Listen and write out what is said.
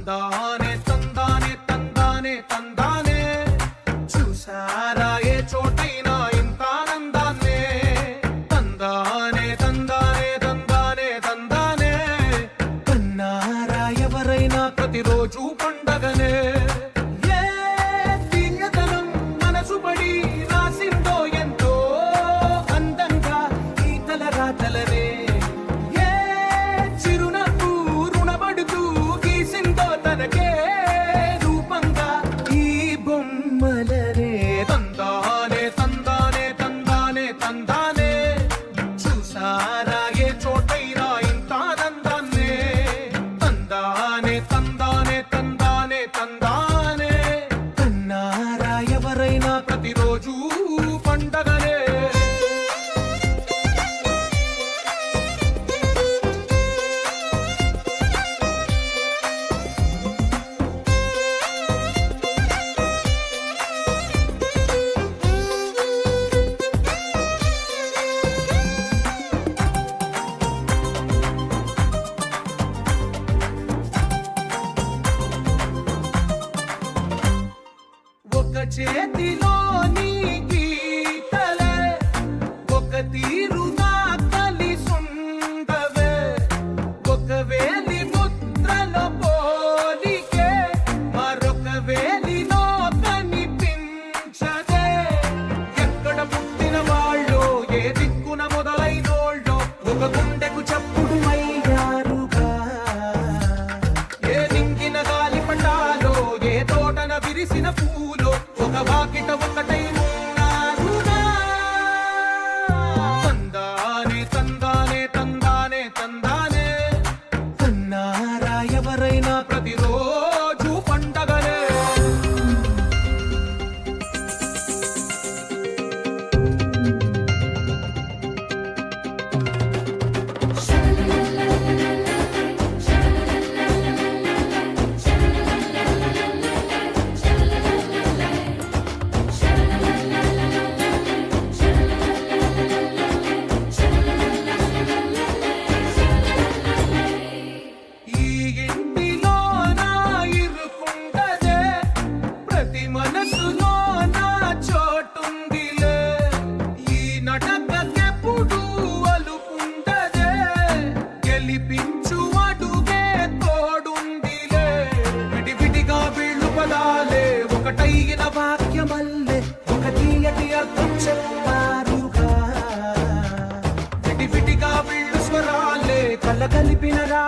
తందానే తందానే తందానే తందానే చూసారా ఏ చోటైనా ఇంత ఆనందాన్నే తందానే తందానే తందానే తందానే కన్నారా ఎవరైనా ప్రతిరోజు పండగనే తందానే తందానే తందానే తందానే చూసారా ఏ చోటైనా ఇంత ఆనందాన్నే తందానే తందానే తందానే తందానే కన్నారా ఎవరైనా ప్రతిరోజు పండగనే చేతిలోని గీతలే ఒక తీరుగా కలిసుండవే ఒక వేలి ముద్రల పోలికే మరొక వేలిలో కనిపించదే ఎక్కడ పుట్టిన వాళ్ళో ఏ దిక్కున మొదలైనోళ్ళో ఒక గుండెకు చప్పుడు అయ్యారుగా ఏ నింగిన గాలి పటాలో ఏ తోటన విరిసిన పూలో ఒక వాకిట ఒకటై ఉన్నారుగా తందానే తందానే తందానే తందానే కన్నారా ఎవరైనా ప్రతిరోజు పండగనే ఒకటైన వాక్యమల్లే ఒక తీయటి అర్థం చెప్పారుగా విడివిడిగా వీళ్ళు స్వరాలే కలగలిపిన రా